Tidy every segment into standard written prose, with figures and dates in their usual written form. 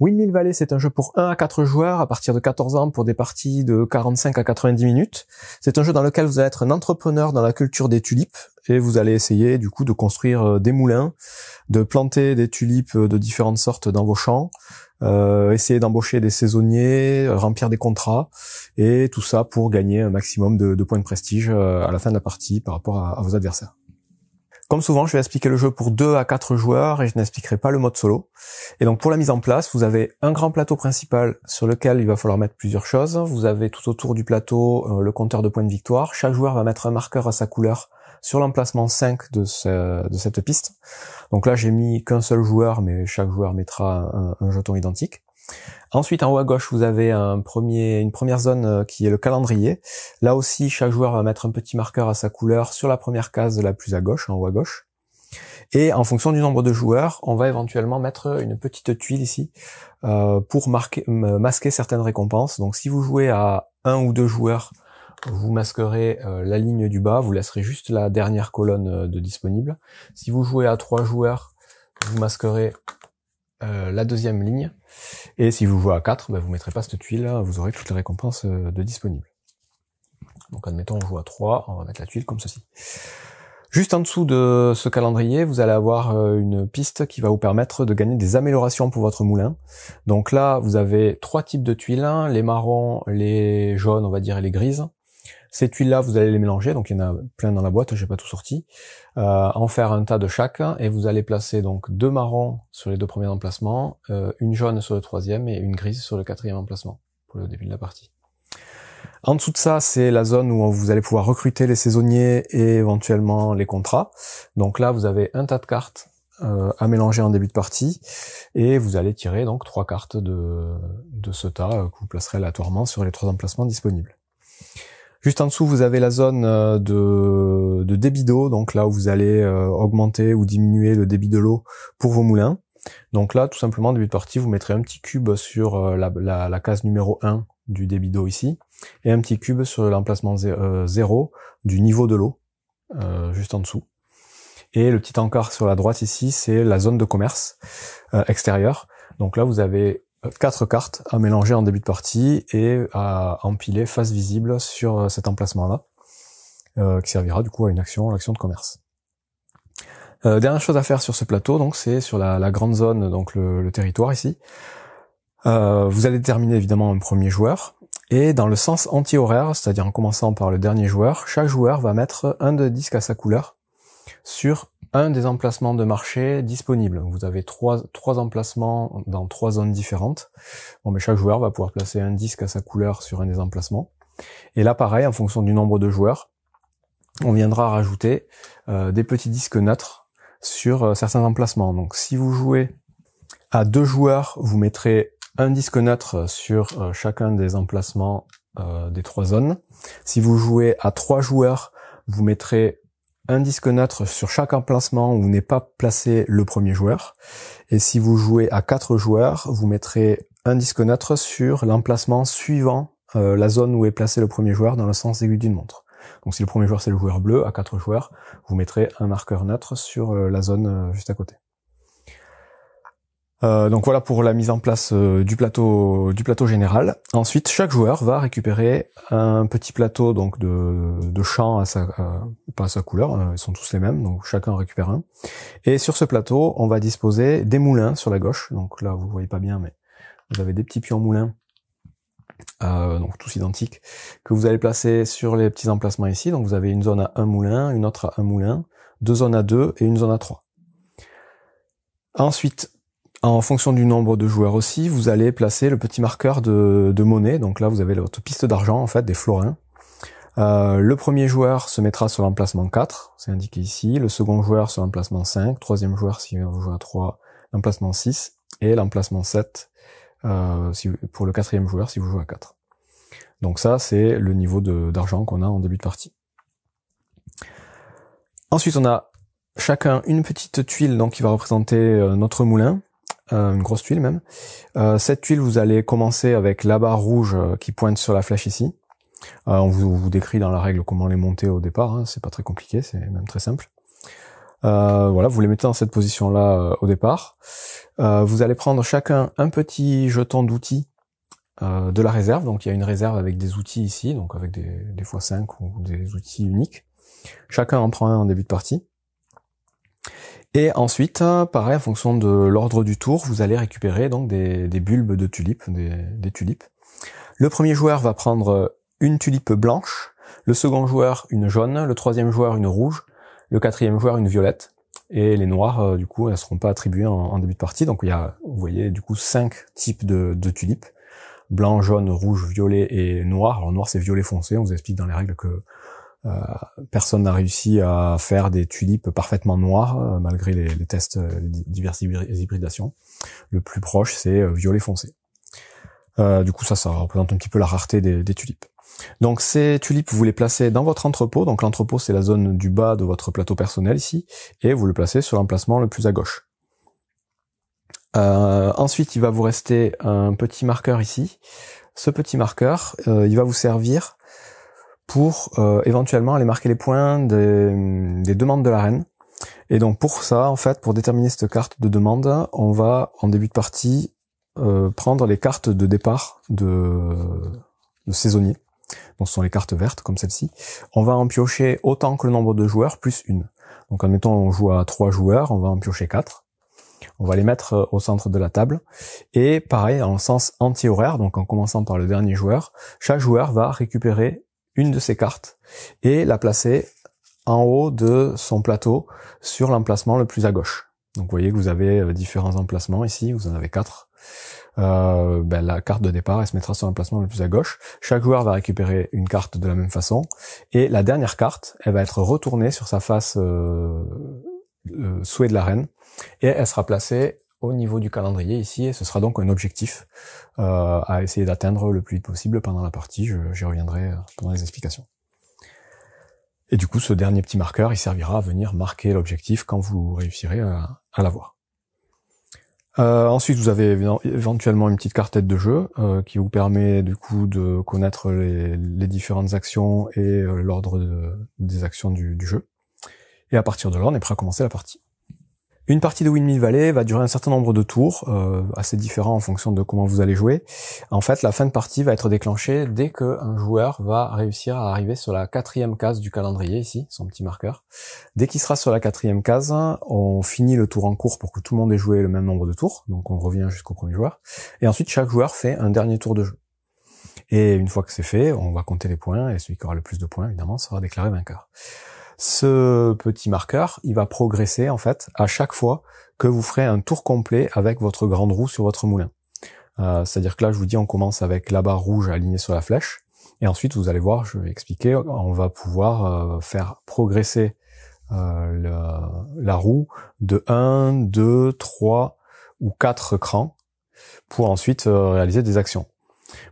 Windmill Valley, c'est un jeu pour 1 à 4 joueurs à partir de 14 ans pour des parties de 45 à 90 minutes. C'est un jeu dans lequel vous allez être un entrepreneur dans la culture des tulipes et vous allez essayer du coup de construire des moulins, de planter des tulipes de différentes sortes dans vos champs, essayer d'embaucher des saisonniers, remplir des contrats et tout ça pour gagner un maximum de points de prestige à la fin de la partie par rapport à vos adversaires. Comme souvent, je vais expliquer le jeu pour 2 à 4 joueurs et je n'expliquerai pas le mode solo. Et donc pour la mise en place, vous avez un grand plateau principal sur lequel il va falloir mettre plusieurs choses. Vous avez tout autour du plateau le compteur de points de victoire. Chaque joueur va mettre un marqueur à sa couleur sur l'emplacement 5 de cette piste. Donc là, j'ai mis qu'un seul joueur, mais chaque joueur mettra un jeton identique. Ensuite, en haut à gauche, vous avez une première zone qui est le calendrier. Là aussi, chaque joueur va mettre un petit marqueur à sa couleur sur la première case la plus à gauche, en haut à gauche. Et en fonction du nombre de joueurs, on va éventuellement mettre une petite tuile ici pour masquer certaines récompenses. Donc si vous jouez à 1 ou 2 joueurs, vous masquerez la ligne du bas, vous laisserez juste la dernière colonne de disponible. Si vous jouez à 3 joueurs, vous masquerez la deuxième ligne. Et si vous jouez à 4, vous mettrez pas cette tuile, vous aurez toutes les récompenses de disponibles. Donc admettons on joue à 3, on va mettre la tuile comme ceci. Juste en dessous de ce calendrier, vous allez avoir une piste qui va vous permettre de gagner des améliorations pour votre moulin. Donc là, vous avez 3 types de tuiles, les marrons, les jaunes, on va dire, et les grises. Ces tuiles-là, vous allez les mélanger, donc il y en a plein dans la boîte, j'ai pas tout sorti. En faire un tas de chaque, et vous allez placer donc 2 marrons sur les 2 premiers emplacements, une jaune sur le 3e et une grise sur le 4e emplacement, pour le début de la partie. En dessous de ça, c'est la zone où vous allez pouvoir recruter les saisonniers et éventuellement les contrats. Donc là, vous avez un tas de cartes à mélanger en début de partie, et vous allez tirer donc 3 cartes de ce tas que vous placerez aléatoirement sur les 3 emplacements disponibles. Juste en dessous, vous avez la zone de débit d'eau, donc là où vous allez augmenter ou diminuer le débit de l'eau pour vos moulins. Donc là, tout simplement, en début de partie, vous mettrez un petit cube sur la case numéro 1 du débit d'eau ici, et un petit cube sur l'emplacement 0 du niveau de l'eau, juste en dessous. Et le petit encart sur la droite ici, c'est la zone de commerce extérieure. Donc là, vous avez 4 cartes à mélanger en début de partie et à empiler face visible sur cet emplacement-là, qui servira du coup à l'action de commerce. Dernière chose à faire sur ce plateau, donc c'est sur la grande zone, donc le territoire ici. Vous allez déterminer évidemment un premier joueur, et dans le sens anti-horaire, c'est-à-dire en commençant par le dernier joueur, chaque joueur va mettre un de disques à sa couleur sur un des emplacements de marché disponibles. Vous avez trois emplacements dans 3 zones différentes. Bon, mais chaque joueur va pouvoir placer un disque à sa couleur sur un des emplacements. Et là, pareil, en fonction du nombre de joueurs, on viendra rajouter des petits disques neutres sur certains emplacements. Donc, si vous jouez à 2 joueurs, vous mettrez un disque neutre sur chacun des emplacements des 3 zones. Si vous jouez à 3 joueurs, vous mettrez un disque neutre sur chaque emplacement où n'est pas placé le premier joueur. Et si vous jouez à 4 joueurs, vous mettrez un disque neutre sur l'emplacement suivant la zone où est placé le premier joueur dans le sens aigu d'une montre. Donc si le premier joueur c'est le joueur bleu, à 4 joueurs, vous mettrez un marqueur neutre sur la zone juste à côté. Donc voilà pour la mise en place du plateau général. Ensuite, chaque joueur va récupérer un petit plateau donc de champs pas à sa couleur, ils sont tous les mêmes, donc chacun récupère un. Et sur ce plateau, on va disposer des moulins sur la gauche. Donc là, vous voyez pas bien, mais vous avez des petits pions moulins, donc tous identiques, que vous allez placer sur les petits emplacements ici. Donc vous avez une zone à 1 moulin, une autre à 1 moulin, 2 zones à 2 et une zone à 3. Ensuite, en fonction du nombre de joueurs aussi, vous allez placer le petit marqueur de monnaie. Donc là, vous avez votre piste d'argent, en fait, des florins. Le premier joueur se mettra sur l'emplacement 4, c'est indiqué ici. Le second joueur sur l'emplacement 5. Troisième joueur, si vous jouez à 3, l'emplacement 6. Et l'emplacement 7 pour le 4e joueur, si vous jouez à 4. Donc ça, c'est le niveau d'argent qu'on a en début de partie. Ensuite, on a chacun une petite tuile donc qui va représenter notre moulin. Une grosse tuile même. Cette tuile, vous allez commencer avec la barre rouge qui pointe sur la flèche ici. On vous décrit dans la règle comment les monter au départ, hein, c'est pas très compliqué, c'est même très simple. Voilà, vous les mettez dans cette position-là au départ. Vous allez prendre chacun un petit jeton d'outils de la réserve. Donc il y a une réserve avec des outils ici, donc avec des x5 ou des outils uniques. Chacun en prend un en début de partie. Et ensuite, pareil, en fonction de l'ordre du tour, vous allez récupérer donc des bulbes de tulipes, des tulipes. Le premier joueur va prendre une tulipe blanche, le second joueur une jaune, le troisième joueur une rouge, le quatrième joueur une violette. Et les noires, du coup, elles seront pas attribuées en début de partie. Donc il y a, vous voyez, du coup, 5 types de tulipes. Blanc, jaune, rouge, violet et noir. Alors noir, c'est violet foncé. On vous explique dans les règles que personne n'a réussi à faire des tulipes parfaitement noires, malgré les tests diverses hybridations. Le plus proche, c'est violet foncé. Du coup, ça représente un petit peu la rareté des tulipes. Donc ces tulipes, vous les placez dans votre entrepôt. Donc l'entrepôt, c'est la zone du bas de votre plateau personnel ici. Et vous le placez sur l'emplacement le plus à gauche. Ensuite, il va vous rester un petit marqueur ici. Ce petit marqueur, il va vous servir pour éventuellement aller marquer les points des demandes de l'arène. Et donc pour ça, en fait, pour déterminer cette carte de demande, on va, en début de partie, prendre les cartes de départ de saisonnier. Donc ce sont les cartes vertes, comme celle-ci. On va en piocher autant que le nombre de joueurs, plus une. Donc admettons, on joue à 3 joueurs, on va en piocher 4. On va les mettre au centre de la table. Et pareil, en sens anti-horaire, donc en commençant par le dernier joueur, chaque joueur va récupérer une de ces cartes et la placer en haut de son plateau sur l'emplacement le plus à gauche. Donc vous voyez que vous avez différents emplacements ici, vous en avez 4. La carte de départ, elle se mettra sur l'emplacement le plus à gauche. Chaque joueur va récupérer une carte de la même façon. Et la dernière carte, elle va être retournée sur sa face souhait de la reine. Et elle sera placée au niveau du calendrier ici. Et ce sera donc un objectif à essayer d'atteindre le plus vite possible pendant la partie. J'y reviendrai pendant les explications. Et du coup, ce dernier petit marqueur, il servira à venir marquer l'objectif quand vous réussirez à l'avoir. Ensuite, vous avez éventuellement une petite carte tête de jeu qui vous permet du coup de connaître les différentes actions et l'ordre des actions du jeu. Et à partir de là, on est prêt à commencer la partie. Une partie de Windmill Valley va durer un certain nombre de tours, assez différents en fonction de comment vous allez jouer. En fait, la fin de partie va être déclenchée dès qu'un joueur va réussir à arriver sur la 4e case du calendrier, ici, son petit marqueur. Dès qu'il sera sur la 4e case, on finit le tour en cours pour que tout le monde ait joué le même nombre de tours, donc on revient jusqu'au premier joueur. Et ensuite, chaque joueur fait un dernier tour de jeu. Et une fois que c'est fait, on va compter les points, et celui qui aura le plus de points, évidemment, sera déclaré vainqueur. Ce petit marqueur, il va progresser en fait à chaque fois que vous ferez un tour complet avec votre grande roue sur votre moulin. C'est-à-dire que là, je vous dis, on commence avec la barre rouge alignée sur la flèche, et ensuite, vous allez voir, je vais expliquer, on va pouvoir faire progresser la roue de 1, 2, 3 ou 4 crans pour ensuite réaliser des actions.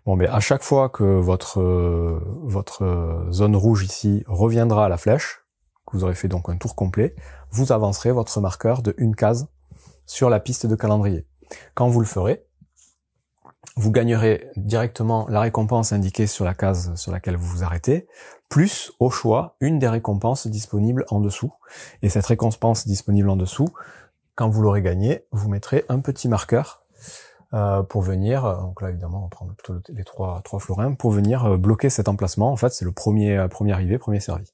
Bon, mais à chaque fois que votre zone rouge ici reviendra à la flèche, que vous aurez fait donc un tour complet, vous avancerez votre marqueur de une case sur la piste de calendrier. Quand vous le ferez, vous gagnerez directement la récompense indiquée sur la case sur laquelle vous vous arrêtez, plus au choix une des récompenses disponibles en dessous. Et cette récompense disponible en dessous, quand vous l'aurez gagnée, vous mettrez un petit marqueur pour venir, donc là évidemment on va prendre plutôt les trois florins, pour venir bloquer cet emplacement. En fait, c'est le premier arrivé, premier servi.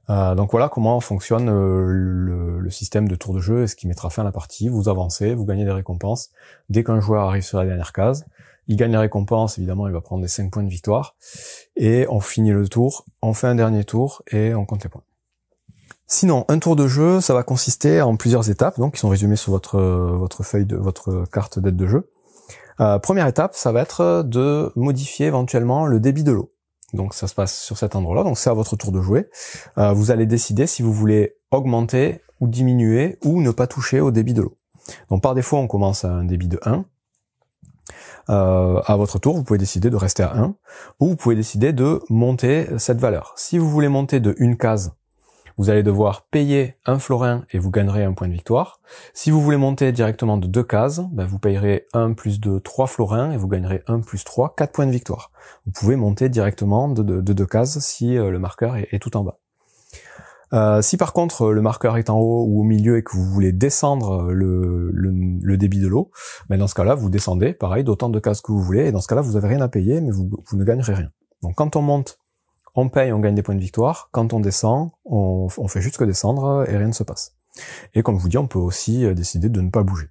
Donc voilà comment fonctionne le système de tour de jeu et ce qui mettra fin à la partie. Vous avancez, vous gagnez des récompenses. Dès qu'un joueur arrive sur la dernière case, il gagne les récompenses, évidemment il va prendre les 5 points de victoire. Et on finit le tour, on fait un dernier tour et on compte les points. Sinon, un tour de jeu, ça va consister en plusieurs étapes, donc qui sont résumées sur votre feuille de votre carte d'aide de jeu. Première étape, ça va être de modifier éventuellement le débit de l'eau. Donc ça se passe sur cet endroit-là, donc c'est à votre tour de jouer. Vous allez décider si vous voulez augmenter ou diminuer ou ne pas toucher au débit de l'eau. Donc par défaut, on commence à un débit de 1. À votre tour, vous pouvez décider de rester à 1, ou vous pouvez décider de monter cette valeur. Si vous voulez monter de une case, vous allez devoir payer un florin et vous gagnerez un point de victoire. Si vous voulez monter directement de 2 cases, vous payerez 1 plus 2, 3 florins et vous gagnerez 1 plus 3, 4 points de victoire. Vous pouvez monter directement de 2 cases si le marqueur est tout en bas. Si par contre le marqueur est en haut ou au milieu et que vous voulez descendre le débit de l'eau, ben dans ce cas-là, vous descendez, pareil, d'autant de cases que vous voulez, et dans ce cas-là, vous n'avez rien à payer, mais vous ne gagnerez rien. Donc quand on monte, on paye, on gagne des points de victoire. Quand on descend, on fait juste que descendre et rien ne se passe. Et comme je vous dis, on peut aussi décider de ne pas bouger.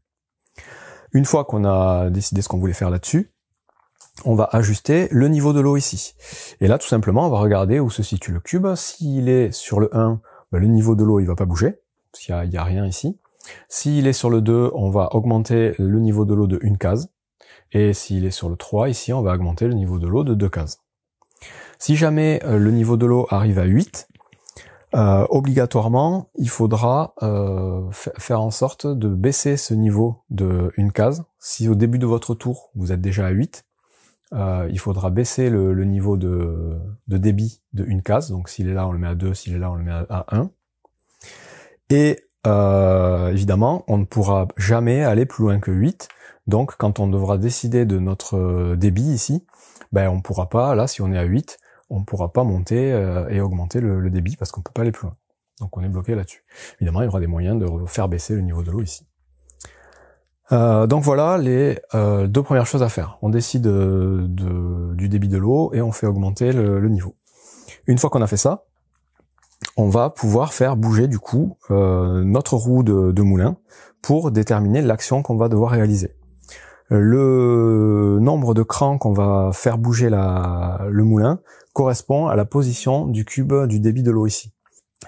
Une fois qu'on a décidé ce qu'on voulait faire là-dessus, on va ajuster le niveau de l'eau ici. Et là, tout simplement, on va regarder où se situe le cube. S'il est sur le 1, ben, le niveau de l'eau, il va pas bouger, parce qu'il y a rien ici. S'il est sur le 2, on va augmenter le niveau de l'eau de une case. Et s'il est sur le 3, ici, on va augmenter le niveau de l'eau de 2 cases. Si jamais le niveau de l'eau arrive à 8, obligatoirement, il faudra faire en sorte de baisser ce niveau de une case. Si au début de votre tour, vous êtes déjà à 8, il faudra baisser le niveau de débit de une case. Donc s'il est là, on le met à 2, s'il est là, on le met à 1. Et évidemment, on ne pourra jamais aller plus loin que 8. Donc quand on devra décider de notre débit ici, ben on pourra pas, là si on est à 8, on pourra pas monter et augmenter le débit parce qu'on peut pas aller plus loin. Donc on est bloqué là-dessus. Évidemment, il y aura des moyens de faire baisser le niveau de l'eau ici. Donc voilà les 2 premières choses à faire. On décide du débit de l'eau et on fait augmenter le niveau. Une fois qu'on a fait ça, on va pouvoir faire bouger du coup notre roue de moulin pour déterminer l'action qu'on va devoir réaliser. Le nombre de crans qu'on va faire bouger le moulin correspond à la position du cube du débit de l'eau ici.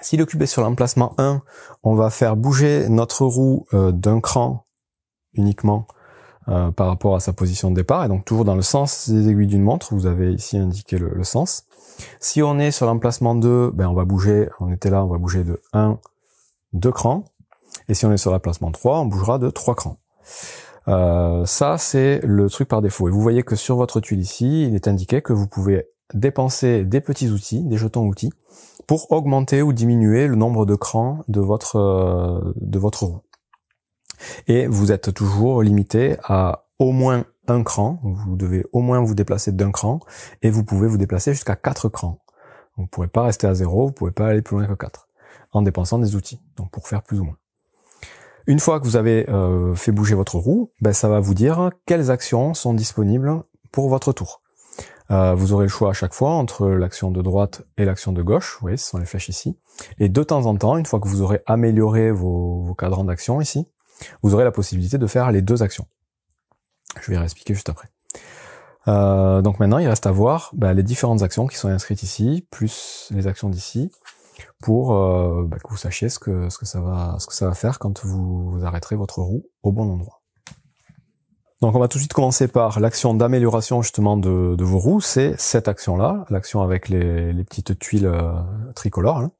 Si le cube est sur l'emplacement 1, on va faire bouger notre roue d'un cran uniquement par rapport à sa position de départ, et donc toujours dans le sens des aiguilles d'une montre. Vous avez ici indiqué le sens. Si on est sur l'emplacement 2, ben on va bouger, on était là, on va bouger de 2 crans, et si on est sur l'emplacement 3, on bougera de 3 crans. Ça c'est le truc par défaut, et vous voyez que sur votre tuile ici, il est indiqué que vous pouvez dépenser des petits outils, des jetons outils, pour augmenter ou diminuer le nombre de crans de votre roue. Et vous êtes toujours limité à au moins un cran, vous devez au moins vous déplacer d'1 cran, et vous pouvez vous déplacer jusqu'à 4 crans. Vous ne pourrez pas rester à 0, vous ne pouvez pas aller plus loin que 4, en dépensant des outils, donc pour faire plus ou moins. Une fois que vous avez fait bouger votre roue, ben ça va vous dire quelles actions sont disponibles pour votre tour. Vous aurez le choix à chaque fois entre l'action de droite et l'action de gauche, vous voyez, ce sont les flèches ici. Et de temps en temps, une fois que vous aurez amélioré vos cadrans d'action ici, vous aurez la possibilité de faire les 2 actions. Je vais réexpliquer juste après. Donc maintenant, il reste à voir les différentes actions qui sont inscrites ici, plus les actions d'ici, pour que vous sachiez ce que ça va faire quand vous arrêterez votre roue au bon endroit. Donc on va tout de suite commencer par l'action d'amélioration justement de vos roues, c'est cette action-là, l'action avec les petites tuiles tricolores. Là.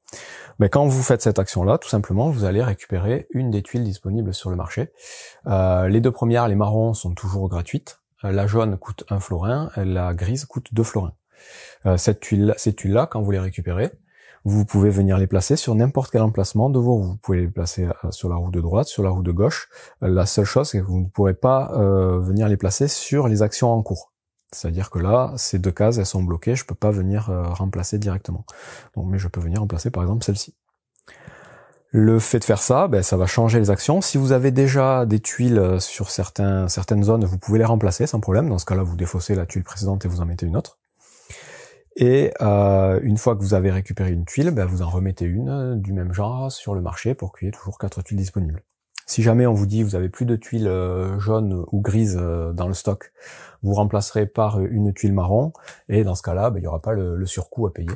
Mais quand vous faites cette action-là, tout simplement, vous allez récupérer une des tuiles disponibles sur le marché. Les 2 premières, les marrons, sont toujours gratuites. La jaune coûte 1 florin, la grise coûte 2 florins. Ces tuiles-là, quand vous les récupérez, vous pouvez venir les placer sur n'importe quel emplacement de vos roues. Vous pouvez les placer sur la roue de droite, sur la roue de gauche. La seule chose, c'est que vous ne pourrez pas venir les placer sur les actions en cours. C'est-à-dire que là, ces 2 cases, elles sont bloquées, je peux pas venir remplacer directement. Donc, mais je peux venir remplacer par exemple celle-ci. Le fait de faire ça, ça va changer les actions. Si vous avez déjà des tuiles sur certaines zones, vous pouvez les remplacer sans problème. Dans ce cas-là, vous défaussez la tuile précédente et vous en mettez une autre. Et une fois que vous avez récupéré une tuile, vous en remettez une du même genre sur le marché pour qu'il y ait toujours 4 tuiles disponibles. Si jamais on vous dit vous avez plus de tuiles jaunes ou grises dans le stock, vous remplacerez par une tuile marron, et dans ce cas-là, il n'y aura pas le surcoût à payer.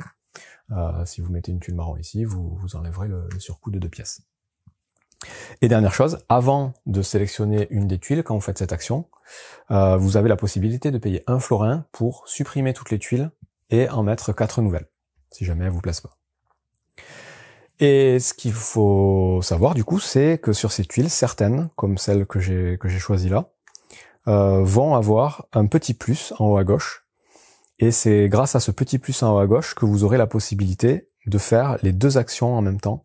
Si vous mettez une tuile marron ici, vous enlèverez le surcoût de 2 pièces. Et dernière chose, avant de sélectionner une des tuiles, quand vous faites cette action, vous avez la possibilité de payer 1 florin pour supprimer toutes les tuiles et en mettre 4 nouvelles, si jamais elles vous plaisent pas. Et ce qu'il faut savoir du coup, c'est que sur ces tuiles, certaines, comme celle que j'ai choisie là, vont avoir un petit plus en haut à gauche, et c'est grâce à ce petit plus en haut à gauche que vous aurez la possibilité de faire les 2 actions en même temps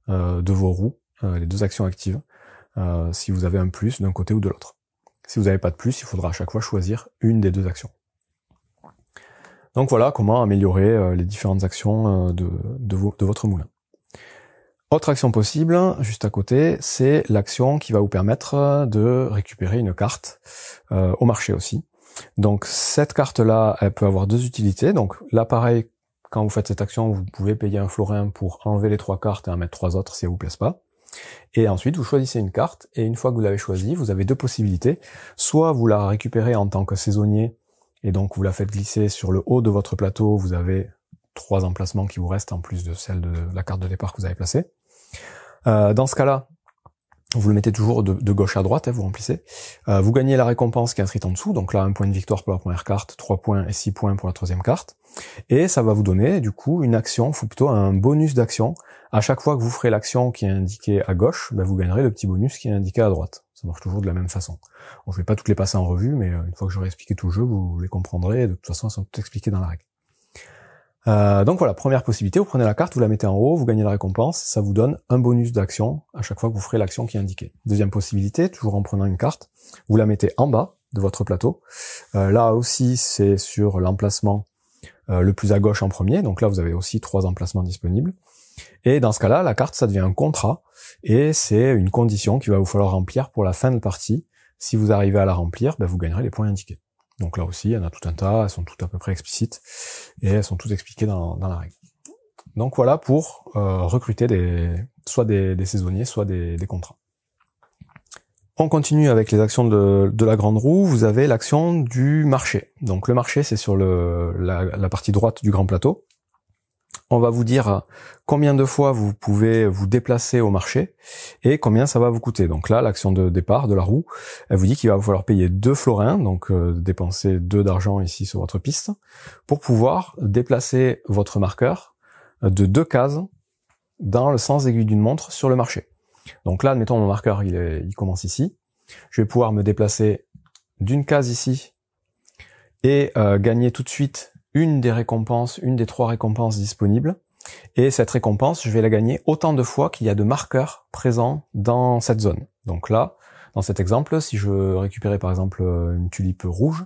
de vos roues, les 2 actions actives, si vous avez un plus d'un côté ou de l'autre. Si vous n'avez pas de plus, il faudra à chaque fois choisir une des 2 actions. Donc voilà comment améliorer les différentes actions de votre moulin. Autre action possible, juste à côté, c'est l'action qui va vous permettre de récupérer une carte au marché aussi. Donc cette carte-là, elle peut avoir deux utilités. Donc là, pareil, quand vous faites cette action, vous pouvez payer un florin pour enlever les 3 cartes et en mettre 3 autres si elles vous plaisent pas. Et ensuite, vous choisissez une carte, et une fois que vous l'avez choisie, vous avez deux possibilités. Soit vous la récupérez en tant que saisonnier, et donc vous la faites glisser sur le haut de votre plateau, vous avez 3 emplacements qui vous restent en plus de celle de la carte de départ que vous avez placée. Dans ce cas-là, vous le mettez toujours de gauche à droite, vous remplissez. Vous gagnez la récompense qui est inscrite en dessous, donc là 1 point de victoire pour la première carte, 3 points et 6 points pour la troisième carte. Et ça va vous donner du coup une action, ou plutôt un bonus d'action. À chaque fois que vous ferez l'action qui est indiquée à gauche, vous gagnerez le petit bonus qui est indiqué à droite. Ça marche toujours de la même façon. Bon, je vais pas toutes les passer en revue, mais une fois que j'aurai expliqué tout le jeu, vous les comprendrez. De toute façon, elles sont toutes expliquées dans la règle. Donc voilà, première possibilité, vous prenez la carte, vous la mettez en haut, vous gagnez la récompense, ça vous donne un bonus d'action à chaque fois que vous ferez l'action qui est indiquée. Deuxième possibilité, toujours en prenant une carte, vous la mettez en bas de votre plateau. Là aussi, c'est sur l'emplacement le plus à gauche en premier, donc là vous avez aussi 3 emplacements disponibles. Et dans ce cas-là, la carte, ça devient un contrat, et c'est une condition qu'il va vous falloir remplir pour la fin de partie. Si vous arrivez à la remplir, vous gagnerez les points indiqués. Donc là aussi, il y en a tout un tas, elles sont toutes à peu près explicites, et elles sont toutes expliquées dans la règle. Donc voilà pour recruter soit des saisonniers, soit des contrats. On continue avec les actions de la grande roue. Vous avez l'action du marché. Donc le marché, c'est sur la partie droite du grand plateau. On va vous dire combien de fois vous pouvez vous déplacer au marché et combien ça va vous coûter. Donc là, l'action de départ de la roue, elle vous dit qu'il va vous falloir payer 2 florins, donc dépenser 2 d'argent ici sur votre piste, pour pouvoir déplacer votre marqueur de 2 cases dans le sens aiguille d'une montre sur le marché. Donc là, admettons mon marqueur, il commence ici. Je vais pouvoir me déplacer d'une case ici et gagner tout de suite une des 3 récompenses disponibles. Et cette récompense, je vais la gagner autant de fois qu'il y a de marqueurs présents dans cette zone. Donc là, dans cet exemple, si je récupérais par exemple une tulipe rouge,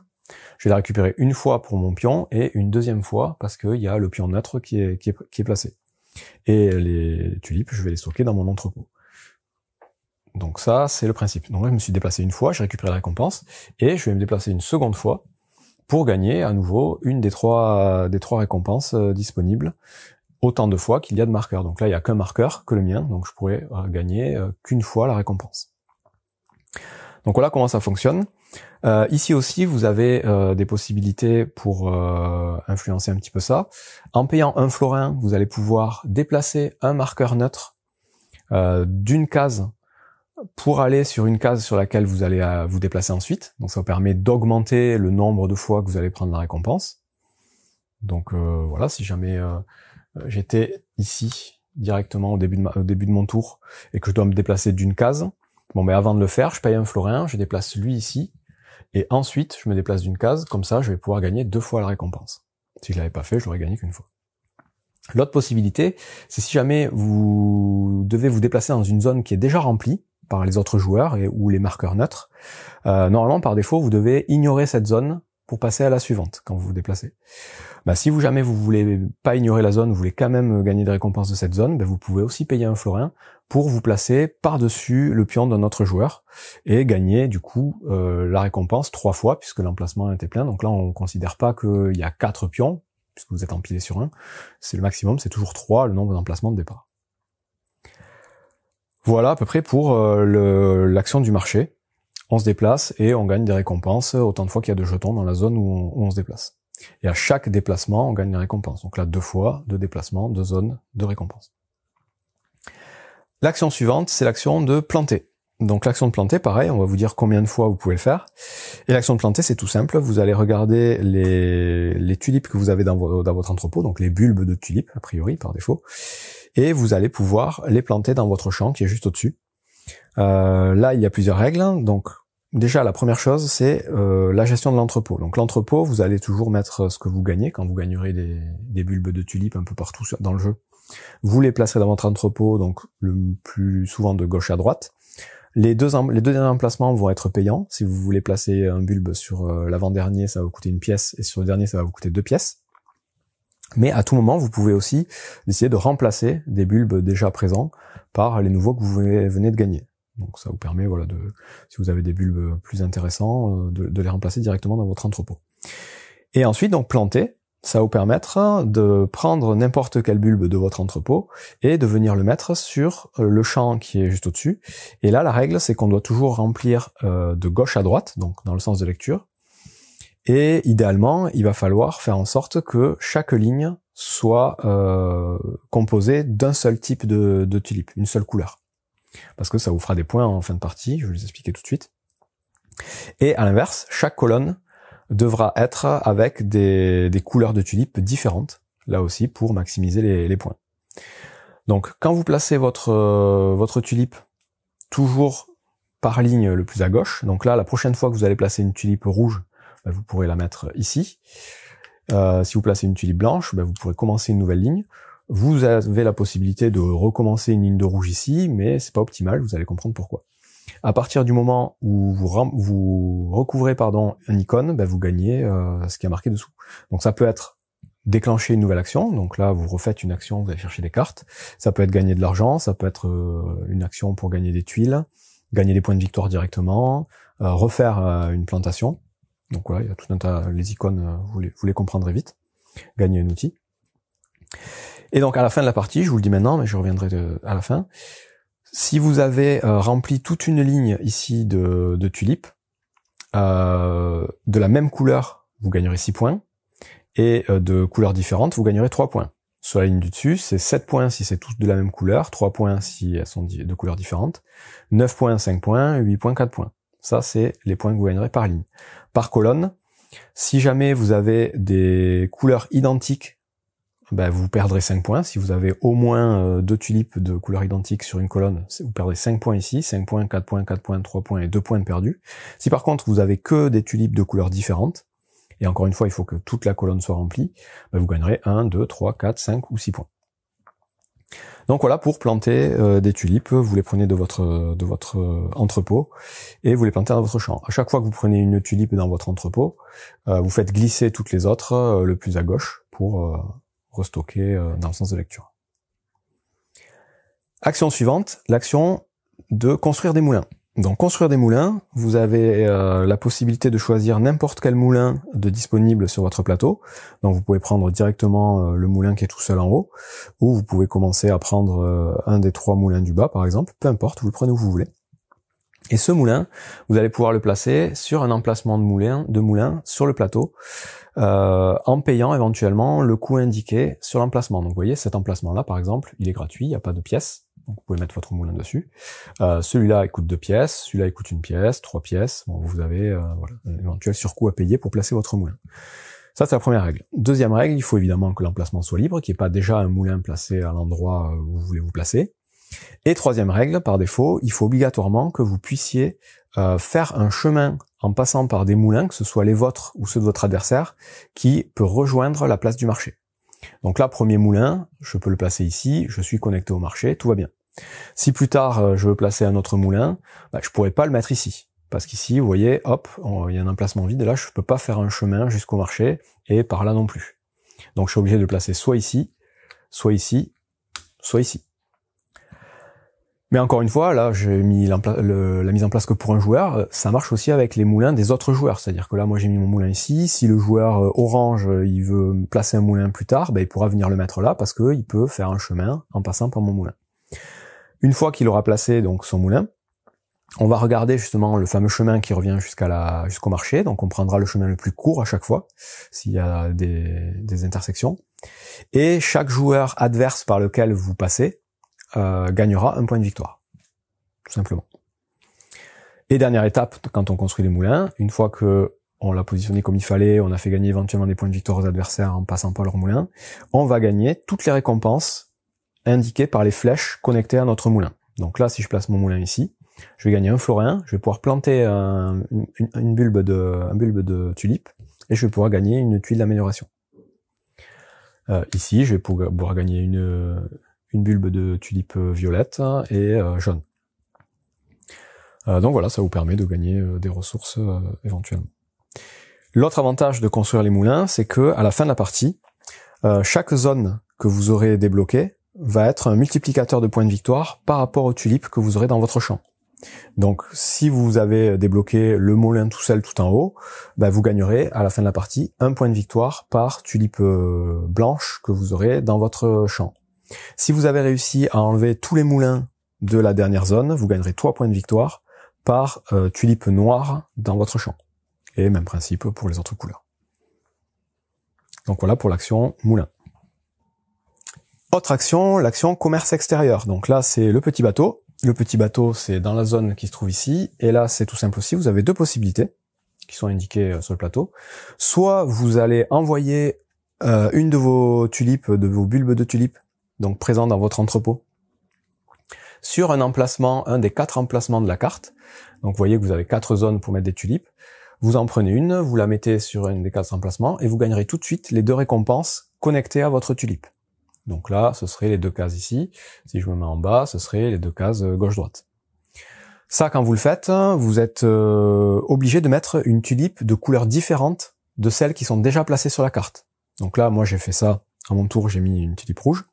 je vais la récupérer une fois pour mon pion et une deuxième fois parce qu'il y a le pion neutre qui est placé. Et les tulipes, je vais les stocker dans mon entrepôt. Donc ça, c'est le principe. Donc là, je me suis déplacé une fois, j'ai récupéré la récompense, et je vais me déplacer une seconde fois pour gagner à nouveau une des trois récompenses disponibles, autant de fois qu'il y a de marqueurs. Donc là, il n'y a qu'un marqueur, que le mien, donc je pourrais gagner qu'une fois la récompense. Donc voilà comment ça fonctionne. Ici aussi, vous avez des possibilités pour influencer un petit peu ça. En payant 1 florin, vous allez pouvoir déplacer un marqueur neutre d'une case pour aller sur une case sur laquelle vous allez vous déplacer ensuite. Donc ça vous permet d'augmenter le nombre de fois que vous allez prendre la récompense. Donc voilà, si jamais j'étais ici directement au début de mon tour et que je dois me déplacer d'une case, avant de le faire, je paye 1 florin, je déplace lui ici, et ensuite je me déplace d'une case, comme ça je vais pouvoir gagner 2 fois la récompense. Si je l'avais pas fait, je l'aurais gagné qu'une fois. L'autre possibilité, c'est si jamais vous devez vous déplacer dans une zone qui est déjà remplie par les autres joueurs ou les marqueurs neutres, normalement par défaut vous devez ignorer cette zone pour passer à la suivante quand vous vous déplacez. Si jamais vous voulez pas ignorer la zone, vous voulez quand même gagner des récompenses de cette zone, vous pouvez aussi payer 1 florin pour vous placer par-dessus le pion d'un autre joueur et gagner du coup la récompense 3 fois puisque l'emplacement était plein. Donc là on considère pas qu'il y a 4 pions puisque vous êtes empilé sur un, c'est le maximum, c'est toujours 3 le nombre d'emplacements de départ. Voilà à peu près pour l'action du marché. On se déplace et on gagne des récompenses autant de fois qu'il y a de jetons dans la zone où on se déplace. Et à chaque déplacement, on gagne des récompenses. Donc là, 2 fois, 2 déplacements, 2 zones, 2 récompenses. L'action suivante, c'est l'action de planter. Donc l'action de planter, pareil, on va vous dire combien de fois vous pouvez le faire. Et l'action de planter, c'est tout simple. Vous allez regarder les tulipes que vous avez dans votre entrepôt, donc les bulbes de tulipes, a priori, par défaut. Et vous allez pouvoir les planter dans votre champ qui est juste au-dessus. Là, il y a plusieurs règles. Donc déjà, la première chose, c'est la gestion de l'entrepôt. Donc l'entrepôt, vous allez toujours mettre ce que vous gagnez deux gagnerez des bulbes de tulipes un peu partout dans le jeu. Vous les placerez dans votre entrepôt, donc le plus souvent de gauche à droite. Les deux derniers emplacements vont être payants. Si vous voulez placer un bulbe sur l'avant-dernier, ça va vous coûter 1 pièce, et sur le dernier, ça va vous coûter 2 pièces. Mais à tout moment, vous pouvez aussi essayer de remplacer des bulbes déjà présents par les nouveaux que vous venez de gagner. Donc ça vous permet, voilà, si vous avez des bulbes plus intéressants, de les remplacer directement dans votre entrepôt. Et ensuite, donc planter, ça va vous permettre de prendre n'importe quel bulbe de votre entrepôt et de venir le mettre sur le champ qui est juste au-dessus. Et là, la règle, c'est qu'on doit toujours remplir de gauche à droite, donc dans le sens de lecture. Et idéalement, il va falloir faire en sorte que chaque ligne soit composée d'un seul type de tulipe, une seule couleur. Parce que ça vous fera des points en fin de partie, je vais les expliquer tout de suite. Et à l'inverse, chaque colonne devra être avec des couleurs de tulipes différentes, là aussi pour maximiser les points. Donc quand vous placez votre tulipe toujours par ligne le plus à gauche, donc là la prochaine fois que vous allez placer une tulipe rouge, vous pourrez la mettre ici. Si vous placez une tulipe blanche, vous pourrez commencer une nouvelle ligne. Vous avez la possibilité de recommencer une ligne de rouge ici, mais c'est pas optimal, vous allez comprendre pourquoi. À partir du moment où vous recouvrez un icône, vous gagnez ce qui est marqué dessous. Donc ça peut être déclencher une nouvelle action, donc là vous refaites une action, vous allez chercher des cartes. Ça peut être gagner de l'argent, ça peut être une action pour gagner des tuiles, gagner des points de victoire directement, refaire une plantation. Donc voilà, il y a tout un tas, les icônes, vous les comprendrez vite. Gagner un outil. Et donc à la fin de la partie, je vous le dis maintenant, mais je reviendrai à la fin, si vous avez rempli toute une ligne ici de tulipes, de la même couleur, vous gagnerez 6 points, et de couleurs différentes, vous gagnerez 3 points. Sur la ligne du dessus, c'est 7 points si c'est toutes de la même couleur, 3 points si elles sont de couleurs différentes, 9 points, 5 points, 8 points, 4 points. Ça, c'est les points que vous gagnerez par ligne. Par colonne, si jamais vous avez des couleurs identiques, vous perdrez 5 points. Si vous avez au moins 2 tulipes de couleurs identiques sur une colonne, vous perdrez 5 points ici, 5 points, 4 points, 4 points, 3 points et 2 points de perdus. Si par contre vous avez que des tulipes de couleurs différentes, et encore une fois il faut que toute la colonne soit remplie, vous gagnerez 1, 2, 3, 4, 5 ou 6 points. Donc voilà, pour planter des tulipes, vous les prenez de votre entrepôt et vous les plantez dans votre champ. À chaque fois que vous prenez une tulipe dans votre entrepôt, vous faites glisser toutes les autres le plus à gauche pour restocker dans le sens de lecture. Action suivante, l'action de construire des moulins. Donc construire des moulins, vous avez la possibilité de choisir n'importe quel moulin disponible sur votre plateau. Donc vous pouvez prendre directement le moulin qui est tout seul en haut, ou vous pouvez commencer à prendre un des 3 moulins du bas par exemple, peu importe, vous le prenez où vous voulez. Et ce moulin, vous allez pouvoir le placer sur un emplacement de moulin sur le plateau, en payant éventuellement le coût indiqué sur l'emplacement. Donc vous voyez, cet emplacement-là, par exemple, il est gratuit, il n'y a pas de pièces, donc vous pouvez mettre votre moulin dessus. Celui-là, il coûte 2 pièces, celui-là, il coûte 1 pièce, 3 pièces. Bon, vous avez voilà, un éventuel surcoût à payer pour placer votre moulin. Ça, c'est la première règle. Deuxième règle, il faut évidemment que l'emplacement soit libre, qu'il n'y ait pas déjà un moulin placé à l'endroit où vous voulez vous placer. Et troisième règle, par défaut, il faut obligatoirement que vous puissiez faire un chemin en passant par des moulins, que ce soit les vôtres ou ceux de votre adversaire, qui peut rejoindre la place du marché. Donc là, premier moulin, je peux le placer ici, je suis connecté au marché, tout va bien. Si plus tard, je veux placer un autre moulin, je pourrais pas le mettre ici. Parce qu'ici, vous voyez, hop, il y a un emplacement vide, et là, je peux pas faire un chemin jusqu'au marché, et par là non plus. Donc je suis obligé de le placer soit ici, soit ici, soit ici. Mais encore une fois, là, j'ai mis la mise en place que pour un joueur, ça marche aussi avec les moulins des autres joueurs. C'est-à-dire que là, moi, j'ai mis mon moulin ici. Si le joueur orange, il veut placer un moulin plus tard, il pourra venir le mettre là parce qu'il peut faire un chemin en passant par mon moulin. Une fois qu'il aura placé donc son moulin, on va regarder justement le fameux chemin qui revient jusqu'au marché. Donc, on prendra le chemin le plus court à chaque fois, s'il y a des intersections. Et chaque joueur adverse par lequel vous passez, gagnera un point de victoire, tout simplement. Et dernière étape, quand on construit des moulins, une fois que on l'a positionné comme il fallait, on a fait gagner éventuellement des points de victoire aux adversaires en passant par leur moulin, on va gagner toutes les récompenses indiquées par les flèches connectées à notre moulin. Donc là, si je place mon moulin ici, je vais gagner un florin, je vais pouvoir planter un bulbe de tulipe, et je vais pouvoir gagner une tuile d'amélioration. Ici, je vais pouvoir gagner une bulbe de tulipe violette et jaune. Donc voilà, ça vous permet de gagner des ressources éventuellement. L'autre avantage de construire les moulins, c'est que à la fin de la partie, chaque zone que vous aurez débloquée va être un multiplicateur de points de victoire par rapport aux tulipes que vous aurez dans votre champ. Donc si vous avez débloqué le moulin tout seul tout en haut, vous gagnerez à la fin de la partie un point de victoire par tulipe blanche que vous aurez dans votre champ. Si vous avez réussi à enlever tous les moulins de la dernière zone, vous gagnerez 3 points de victoire par tulipe noire dans votre champ. Et même principe pour les autres couleurs. Donc voilà pour l'action moulin. Autre action, l'action commerce extérieur. Donc là c'est le petit bateau. Le petit bateau c'est dans la zone qui se trouve ici. Et là c'est tout simple aussi, vous avez deux possibilités qui sont indiquées sur le plateau. Soit vous allez envoyer une de vos tulipes, de vos bulbes de tulipes, donc présents dans votre entrepôt, sur un emplacement, un des 4 emplacements de la carte. Donc vous voyez que vous avez 4 zones pour mettre des tulipes. Vous en prenez une, vous la mettez sur une des 4 emplacements et vous gagnerez tout de suite les 2 récompenses connectées à votre tulipe. Donc là, ce serait les 2 cases ici. Si je me mets en bas, ce serait les 2 cases gauche-droite. Ça, quand vous le faites, vous êtes obligé de mettre une tulipe de couleur différente de celles qui sont déjà placées sur la carte. Donc là, moi j'ai fait ça, à mon tour j'ai mis une tulipe rouge.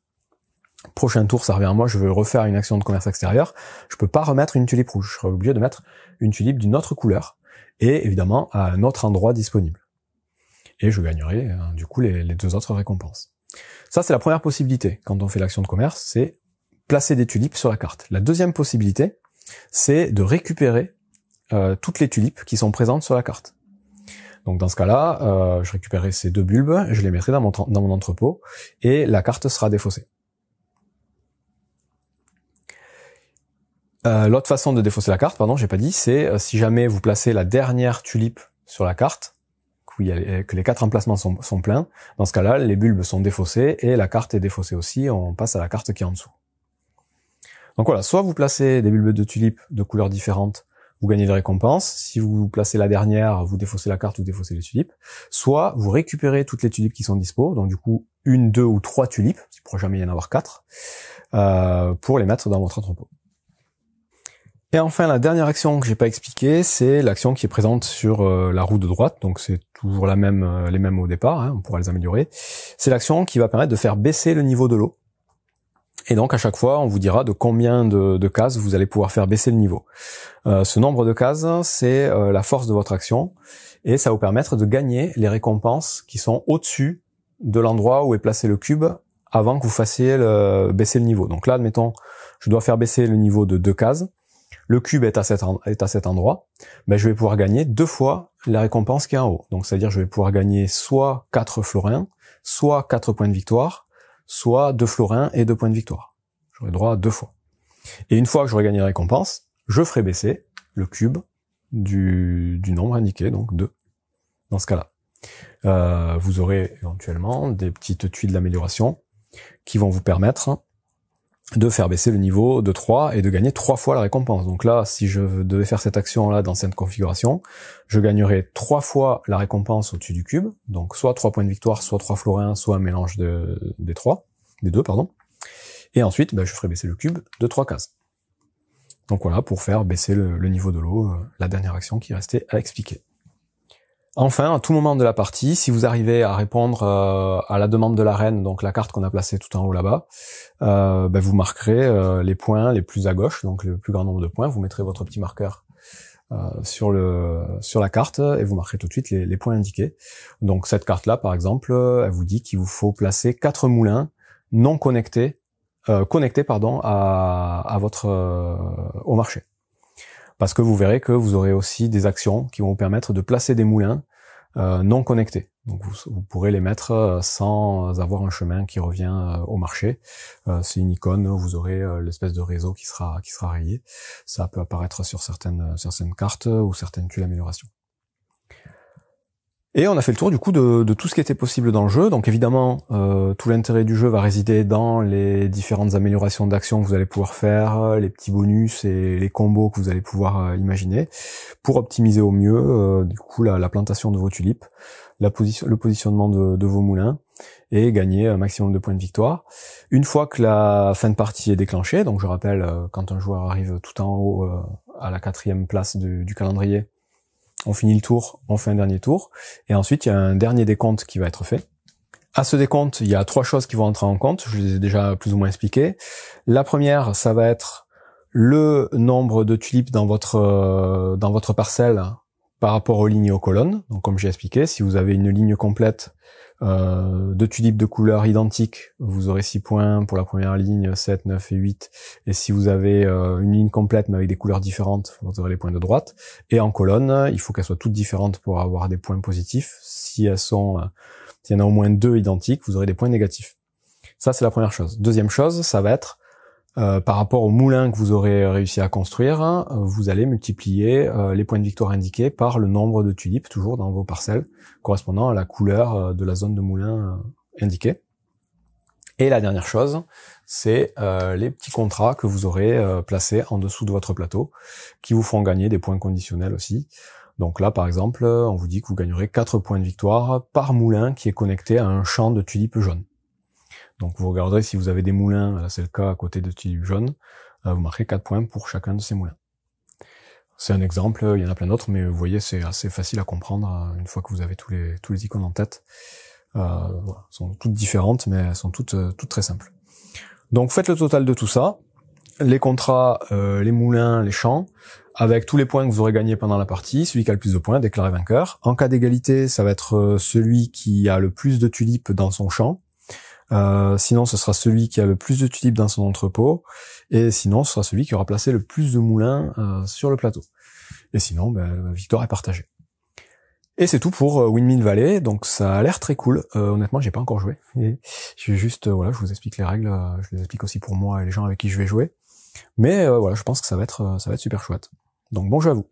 Prochain tour, ça revient à moi, je veux refaire une action de commerce extérieur. Je peux pas remettre une tulipe rouge, je serai obligé de mettre une tulipe d'une autre couleur. Et évidemment à un autre endroit disponible. Et je gagnerai du coup les 2 autres récompenses. Ça c'est la première possibilité quand on fait l'action de commerce, c'est placer des tulipes sur la carte. La deuxième possibilité, c'est de récupérer toutes les tulipes qui sont présentes sur la carte. Donc dans ce cas-là, je récupérerai ces 2 bulbes, je les mettrai dans mon entrepôt et la carte sera défaussée. L'autre façon de défausser la carte, j'ai pas dit, c'est si jamais vous placez la dernière tulipe sur la carte, que les 4 emplacements sont pleins, dans ce cas-là, les bulbes sont défaussés et la carte est défaussée aussi, on passe à la carte qui est en dessous. Donc voilà, soit vous placez des bulbes de tulipes de couleurs différentes, vous gagnez des récompenses, si vous placez la dernière, vous défaussez la carte, vous défaussez les tulipes, soit vous récupérez toutes les tulipes qui sont dispo, donc du coup, 1, 2 ou 3 tulipes, il ne pourra jamais y en avoir 4, pour les mettre dans votre entrepôt. Et enfin, la dernière action que j'ai pas expliquée, c'est l'action qui est présente sur la roue de droite, donc c'est toujours les mêmes au départ, on pourra les améliorer. C'est l'action qui va permettre de faire baisser le niveau de l'eau. Et donc à chaque fois, on vous dira de combien de cases vous allez pouvoir faire baisser le niveau. Ce nombre de cases, c'est la force de votre action, et ça va vous permettre de gagner les récompenses qui sont au-dessus de l'endroit où est placé le cube avant que vous fassiez baisser le niveau. Donc là, admettons, je dois faire baisser le niveau de 2 cases. Le cube est à cet endroit, je vais pouvoir gagner 2 fois la récompense qui est en haut. Donc c'est-à-dire je vais pouvoir gagner soit 4 florins, soit 4 points de victoire, soit 2 florins et 2 points de victoire. J'aurai droit à 2 fois. Et une fois que j'aurai gagné la récompense, je ferai baisser le cube du nombre indiqué, donc 2, dans ce cas-là. Vous aurez éventuellement des petites tuiles d'amélioration qui vont vous permettre de faire baisser le niveau de 3 et de gagner 3 fois la récompense. Donc là, si je devais faire cette action-là dans cette configuration, je gagnerais 3 fois la récompense au-dessus du cube, donc soit 3 points de victoire, soit 3 florins, soit un mélange des 2, et ensuite, je ferai baisser le cube de 3 cases. Donc voilà, pour faire baisser le niveau de l'eau, la dernière action qui restait à expliquer. Enfin, à tout moment de la partie, si vous arrivez à répondre à la demande de la reine, donc la carte qu'on a placée tout en haut là-bas, vous marquerez les points les plus à gauche, donc le plus grand nombre de points, vous mettrez votre petit marqueur sur la carte et vous marquerez tout de suite les points indiqués. Donc cette carte-là, par exemple, elle vous dit qu'il vous faut placer 4 moulins non connectés, à votre au marché. Parce que vous verrez que vous aurez aussi des actions qui vont vous permettre de placer des moulins non connectés. Donc vous pourrez les mettre sans avoir un chemin qui revient au marché. C'est une icône, vous aurez l'espèce de réseau qui sera rayé. Ça peut apparaître sur certaines cartes ou certaines tuiles d'amélioration. Et on a fait le tour du coup de tout ce qui était possible dans le jeu. Donc évidemment, tout l'intérêt du jeu va résider dans les différentes améliorations d'actions que vous allez pouvoir faire, les petits bonus et les combos que vous allez pouvoir imaginer pour optimiser au mieux du coup la plantation de vos tulipes, le positionnement de vos moulins et gagner un maximum de points de victoire. Une fois que la fin de partie est déclenchée, donc je rappelle quand un joueur arrive tout en haut à la 4e place du calendrier, on finit le tour, on fait un dernier tour, et ensuite il y a un dernier décompte qui va être fait. À ce décompte, il y a 3 choses qui vont entrer en compte, je les ai déjà plus ou moins expliquées. La première, ça va être le nombre de tulipes dans votre parcelle par rapport aux lignes et aux colonnes. Donc comme j'ai expliqué, si vous avez une ligne complète de tulipes de couleurs identiques, vous aurez 6 points pour la première ligne, 7, 9 et 8. Et si vous avez une ligne complète mais avec des couleurs différentes, vous aurez les points de droite. Et en colonne, il faut qu'elles soient toutes différentes pour avoir des points positifs. S'il y en a au moins 2 identiques, vous aurez des points négatifs. Ça, c'est la première chose. Deuxième chose, ça va être par rapport au moulin que vous aurez réussi à construire, vous allez multiplier les points de victoire indiqués par le nombre de tulipes, toujours dans vos parcelles, correspondant à la couleur de la zone de moulin indiquée. Et la dernière chose, c'est les petits contrats que vous aurez placés en dessous de votre plateau, qui vous feront gagner des points conditionnels aussi. Donc là, par exemple, on vous dit que vous gagnerez 4 points de victoire par moulin qui est connecté à un champ de tulipes jaunes. Donc vous regarderez si vous avez des moulins, là c'est le cas à côté de tulipes jaunes, vous marquez 4 points pour chacun de ces moulins. C'est un exemple, il y en a plein d'autres, mais vous voyez c'est assez facile à comprendre une fois que vous avez tous les icônes en tête. Voilà, elles sont toutes différentes, mais elles sont toutes très simples. Donc faites le total de tout ça, les contrats, les moulins, les champs, avec tous les points que vous aurez gagnés pendant la partie. Celui qui a le plus de points déclaré vainqueur. En cas d'égalité, ça va être celui qui a le plus de tulipes dans son champ. Sinon, ce sera celui qui a le plus de tulipes dans son entrepôt, et sinon, ce sera celui qui aura placé le plus de moulins sur le plateau. Et sinon, la victoire est partagée. Et c'est tout pour Windmill Valley, donc ça a l'air très cool. Honnêtement, j'ai pas encore joué. Je vais juste, voilà, je vous explique les règles, je les explique aussi pour moi et les gens avec qui je vais jouer. Mais voilà, je pense que ça va être super chouette. Donc bon jeu à vous.